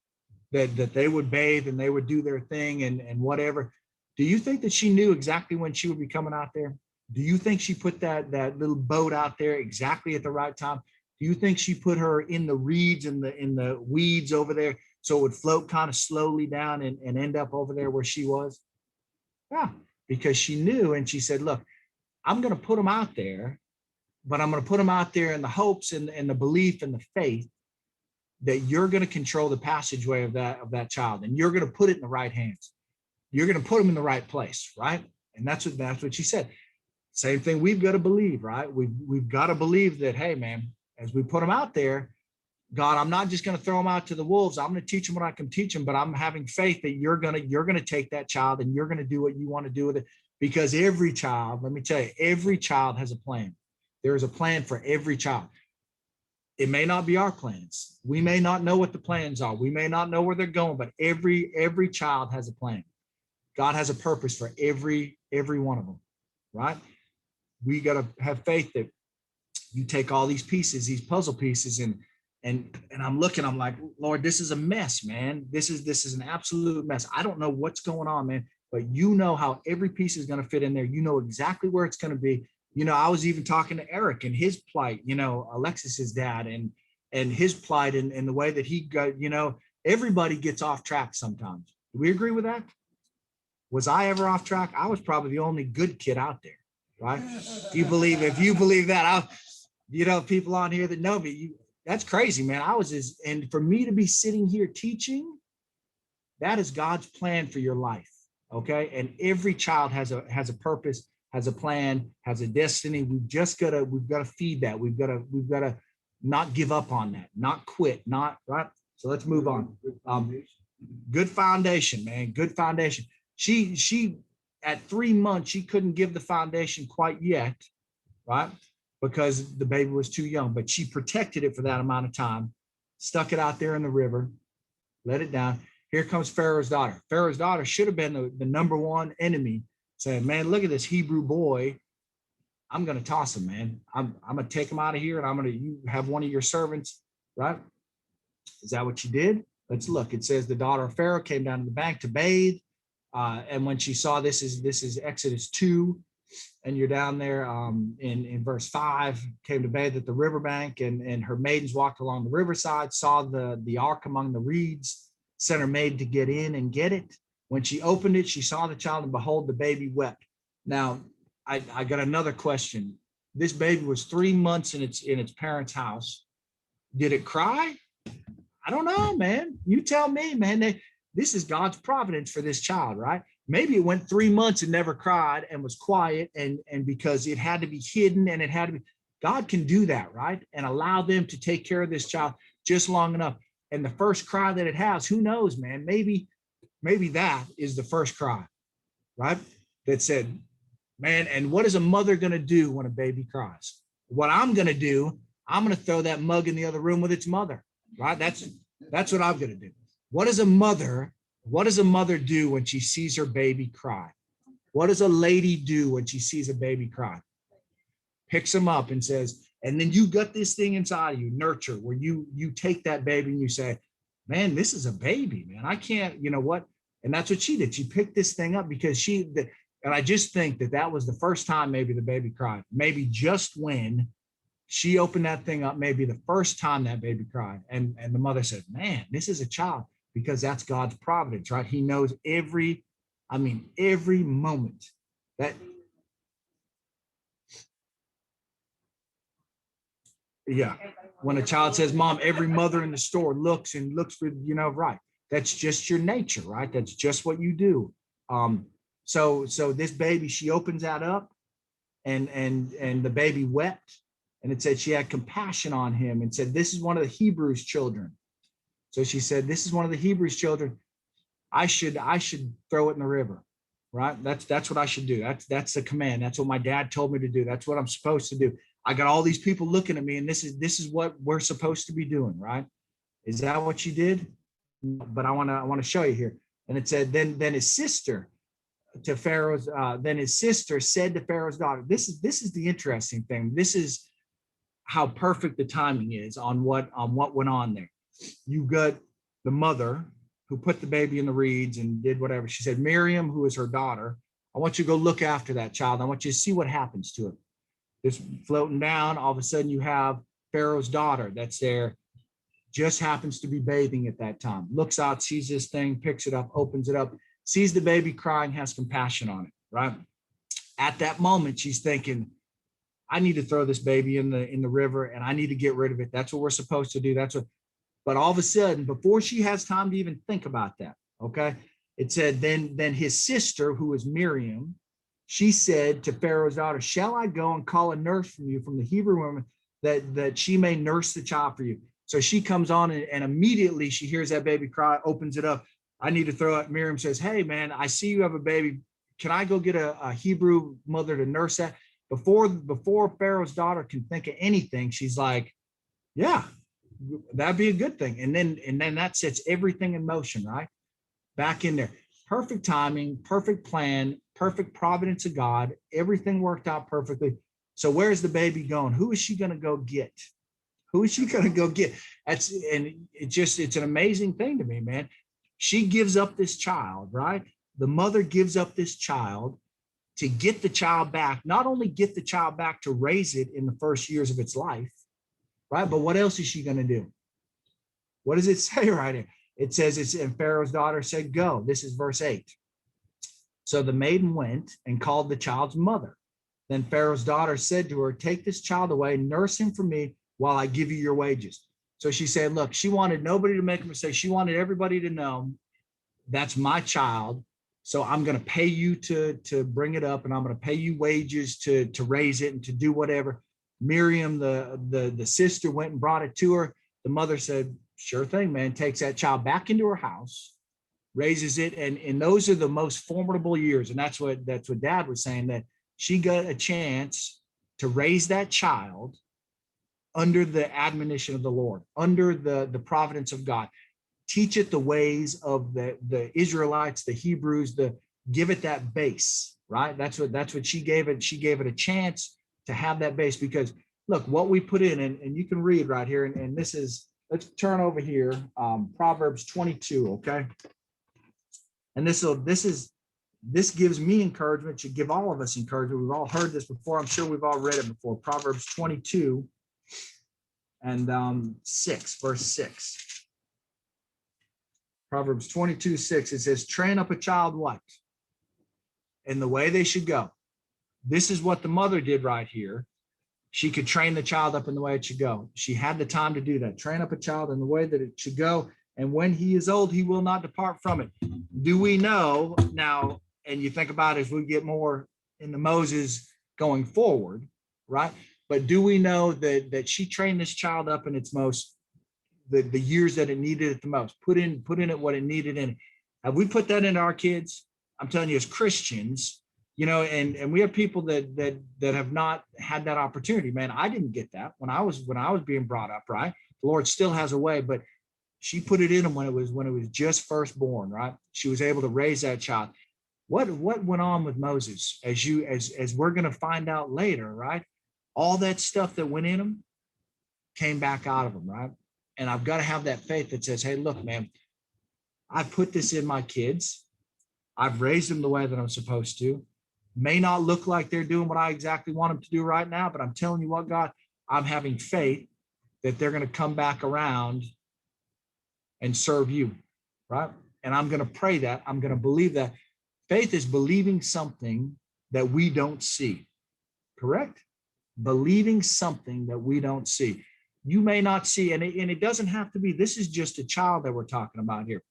that they would bathe and they would do their thing and whatever. Do you think that she knew exactly when she would be coming out there? Do you think she put that little boat out there exactly at the right time? Do you think she put her in the reeds and in the weeds over there so it would float kind of slowly down and end up over there where she was? Yeah, because she knew, and she said, look, I'm going to put them out there, but I'm going to put them out there in the hopes and the belief and the faith that you're going to control the passageway of that child, and you're going to put it in the right hands. You're going to put them in the right place, right? And that's what she said. Same thing we've got to believe, right? We've got to believe that, hey, man, as we put them out there, God, I'm not just going to throw them out to the wolves. I'm going to teach them what I can teach them, but I'm having faith that you're going to take that child and you're going to do what you want to do with it. Because every child, let me tell you, every child has a plan. There is a plan for every child. It may not be our plans. We may not know what the plans are. We may not know where they're going, but every child has a plan. God has a purpose for every one of them, right? We got to have faith that you take all these pieces, these puzzle pieces, and I'm looking, I'm like, Lord, this is a mess, man. This is an absolute mess. I don't know what's going on, man, but you know how every piece is going to fit in there. You know exactly where it's going to be. I was even talking to Eric and his plight, Alexis's dad and his plight and the way that he got, everybody gets off track sometimes. Do we agree with that? Was I ever off track? I was probably the only good kid out there, right? If you believe that, people on here that know me, that's crazy, man. And for me to be sitting here teaching, that is God's plan for your life. Okay. And every child has a purpose, has a plan, has a destiny. We've got to feed that. We've got to not give up on that, not quit, not right. So let's move on. Good foundation, man. Good foundation. She at 3 months, she couldn't give the foundation quite yet, right? Because the baby was too young, but she protected it for that amount of time, stuck it out there in the river, let it down. Here comes Pharaoh's daughter. Pharaoh's daughter should have been the number one enemy, saying, man, look at this Hebrew boy. I'm going to toss him, man. I'm going to take him out of here, and you have one of your servants, right? Is that what you did? Let's look. It says the daughter of Pharaoh came down to the bank to bathe. And when she saw this is Exodus 2, and you're down there in verse 5, came to bathe at the riverbank, and her maidens walked along the riverside, saw the ark among the reeds, sent her maid to get in and get it. When she opened it, she saw the child, and behold, the baby wept. Now, I got another question. This baby was 3 months in its parents' house. Did it cry? I don't know, man. You tell me, man. This is God's providence for this child, right? Maybe it went 3 months and never cried and was quiet, and because it had to be hidden and it had to be. God can do that, right? And allow them to take care of this child just long enough. And the first cry that it has, who knows, man? Maybe that is the first cry, right? That said, man, and what is a mother going to do when a baby cries? What I'm going to do, I'm going to throw that mug in the other room with its mother, right? That's what I'm going to do. What does a mother do when she sees her baby cry? What does a lady do when she sees a baby cry? Picks him up and says, and then you got this thing inside of you, nurture, where you take that baby and you say, man, this is a baby, man. I can't, you know what? And that's what she did. She picked this thing up because and I just think that that was the first time maybe the baby cried. Maybe just when she opened that thing up, maybe the first time that baby cried. And the mother said, man, this is a child, because that's God's providence, right? He knows every moment that, yeah. When a child says, mom, every mother in the store looks for, right. That's just your nature, right? That's just what you do. So this baby, she opens that up, and the baby wept, and it said she had compassion on him and said, this is one of the Hebrews' children. So she said, this is one of the Hebrews' children. I should throw it in the river, right? That's what I should do. That's the command. That's what my dad told me to do. That's what I'm supposed to do. I got all these people looking at me, and this is what we're supposed to be doing, right? Is that what you did? But I want to show you here. And it said, then his sister then his sister said to Pharaoh's daughter, this is the interesting thing. This is how perfect the timing is on what went on there. You got the mother who put the baby in the reeds and did whatever. She said, Miriam, who is her daughter, I want you to go look after that child. I want you to see what happens to it. Just floating down, all of a sudden you have Pharaoh's daughter that's there, just happens to be bathing at that time, looks out, sees this thing, picks it up, opens it up, sees the baby crying, has compassion on it, right? At that moment, she's thinking, I need to throw this baby in the river, and I need to get rid of it. That's what we're supposed to do. But all of a sudden, before she has time to even think about that, okay, it said, then his sister, who is Miriam, she said to Pharaoh's daughter, shall I go and call a nurse from you, from the Hebrew woman, that she may nurse the child for you? So she comes on, and immediately she hears that baby cry, opens it up. I need to throw it. Miriam says, hey, man, I see you have a baby. Can I go get a Hebrew mother to nurse that? Before Pharaoh's daughter can think of anything, she's like, yeah, that'd be a good thing. And then that sets everything in motion, right? Back in there. Perfect timing, perfect plan, perfect providence of God. Everything worked out perfectly. So where's the baby going? Who is she going to go get? Who is she going to go get? It's an amazing thing to me, man. She gives up this child, right? The mother gives up this child to get the child back, not only get the child back to raise it in the first years of its life, right? But what else is she going to do? What does it say right here? It says, and Pharaoh's daughter said, go. This is verse 8. So the maiden went and called the child's mother. Then Pharaoh's daughter said to her, take this child away, nurse him for me while I give you your wages. So she said, look, she wanted nobody to make a mistake. She wanted everybody to know that's my child. So I'm going to pay you to bring it up, and I'm going to pay you wages to raise it and to do whatever. Miriam, the sister, went and brought it to her. The mother said, sure thing, man, takes that child back into her house, raises it. And those are the most formidable years. And that's what Dad was saying, that she got a chance to raise that child under the admonition of the Lord, under the providence of God. Teach it the ways of the Israelites, the Hebrews, give it that base, right? That's what she gave it. She gave it a chance to have that base, because look, what we put in, and you can read right here, and this is, let's turn over here, Proverbs 22, okay? And this gives me encouragement, should give all of us encouragement. We've all heard this before. I'm sure we've all read it before. Proverbs 22 and 6, verse 6. Proverbs 22:6, it says, train up a child what? In the way they should go. This is what the mother did right here. She could train the child up in the way it should go. She had the time to do that. Train up a child in the way that it should go. And when he is old, he will not depart from it. Do we know now, and you think about it as we get more into Moses going forward, right? But do we know that she trained this child up in its most, the years that it needed it the most, put in it what it needed in it? Have we put that into our kids? I'm telling you, as Christians, and we have people that have not had that opportunity. Man, I didn't get that when I was being brought up, right? The Lord still has a way, but she put it in them when it was just first born, right? She was able to raise that child. What went on with Moses, as we're going to find out later, right? All that stuff that went in him came back out of him, right? And I've got to have that faith that says, hey, look, man, I put this in my kids. I've raised them the way that I'm supposed to. May not look like they're doing what I exactly want them to do right now, but I'm telling you what, God, I'm having faith that they're going to come back around and serve you, right? And I'm going to pray that. I'm going to believe that. Faith is believing something that we don't see, correct? Believing something that we don't see. You may not see, and it doesn't have to be, this is just a child that we're talking about here.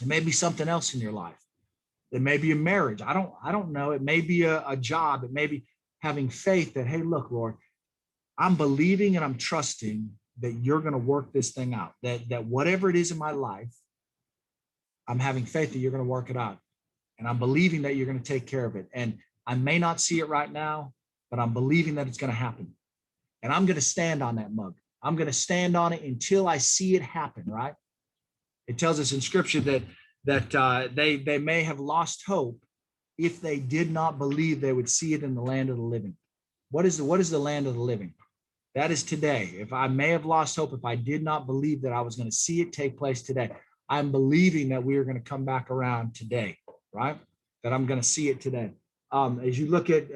It may be something else in your life. It may be a marriage. I don't know. It may be a job. It may be having faith that, hey, look, Lord, I'm believing and I'm trusting that you're going to work this thing out, that whatever it is in my life, I'm having faith that you're going to work it out. And I'm believing that you're going to take care of it. And I may not see it right now, but I'm believing that it's going to happen. And I'm going to stand on that mug. I'm going to stand on it until I see it happen, right? It tells us in scripture that they may have lost hope if they did not believe they would see it in the land of the living. What is the land of the living? That is today. If I may have lost hope, if I did not believe that I was going to see it take place today, I'm believing that we are going to come back around today, right? That I'm going to see it today. As you look at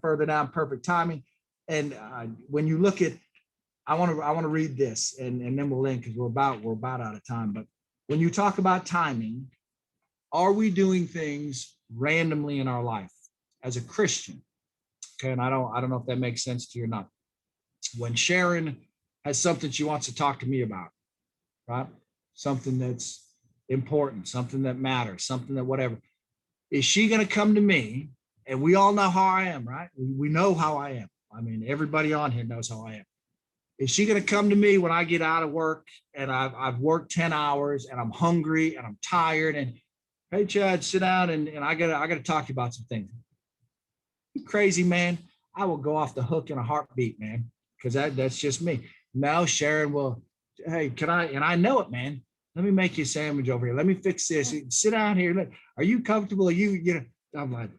further down, perfect timing, and when you look at, I want to read this, and then we'll end because we're about out of time. But when you talk about timing, are we doing things randomly in our life as a Christian? Okay, and I don't know if that makes sense to you or not. When Sharon has something she wants to talk to me about, right? Something that's important, something that matters, something that whatever. Is she going to come to me? And we all know how I am, right? We know how I am. I mean, everybody on here knows how I am. Is she going to come to me when I get out of work and I've worked 10 hours and I'm hungry and I'm tired and, hey, Chad, sit down and I gotta talk to you about some things. You crazy, man. I will go off the hook in a heartbeat, man, because that's just me. Now Sharon will, hey, can I, and I know it, man. Let me make you a sandwich over here. Let me fix this. Sit down here. Are you comfortable? I'm like,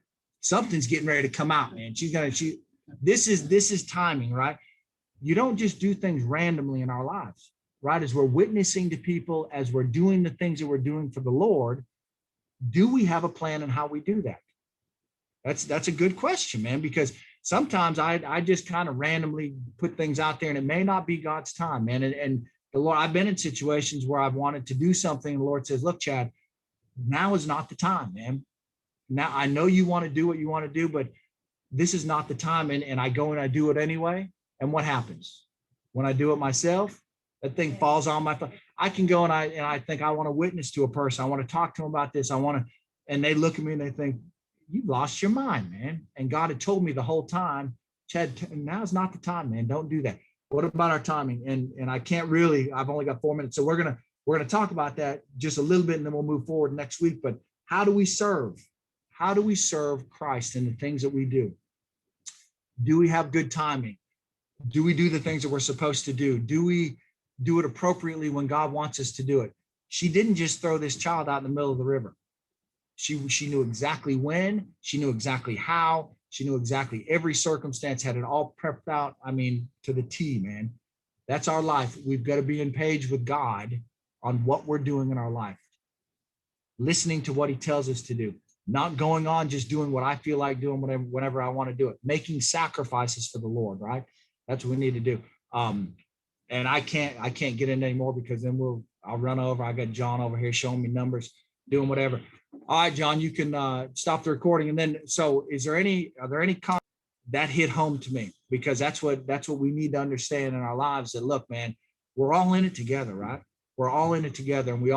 something's getting ready to come out, man. This is timing, right? You don't just do things randomly in our lives, right? As we're witnessing to people, as we're doing the things that we're doing for the Lord, do we have a plan on how we do that? That's a good question, man, because sometimes I just kind of randomly put things out there and it may not be God's time, man. And the Lord, I've been in situations where I've wanted to do something and the Lord says, look, Chad, now is not the time, man. Now I know you want to do what you want to do, but this is not the time. And I go and I do it anyway. And what happens? When I do it myself, that thing falls on my phone. I can go and I think I want to witness to a person. I want to talk to them about this. And they look at me and they think, you've lost your mind, man. And God had told me the whole time, Chad, now's not the time, man. Don't do that. What about our timing? And I can't really, I've only got 4 minutes. So we're gonna talk about that just a little bit and then we'll move forward next week. But how do we serve? How do we serve Christ in the things that we do? Do we have good timing? Do we do the things that we're supposed to do? Do we do it appropriately when God wants us to do it? She didn't just throw this child out in the middle of the river. She knew exactly when, she knew exactly how, she knew exactly every circumstance, had it all prepped out. I mean, to the T, man. That's our life. We've got to be in page with God on what we're doing in our life. Listening to what he tells us to do. Not going on just doing what I feel like doing whenever I want to do it. Making sacrifices for the Lord, right? That's what we need to do. And I can't get in anymore because then I'll run over. I got John over here showing me numbers, doing whatever. All right, John, you can stop the recording. And then, so are there any comments that hit home to me? Because that's what we need to understand in our lives, that look, man, we're all in it together, right? We're all in it together, and we all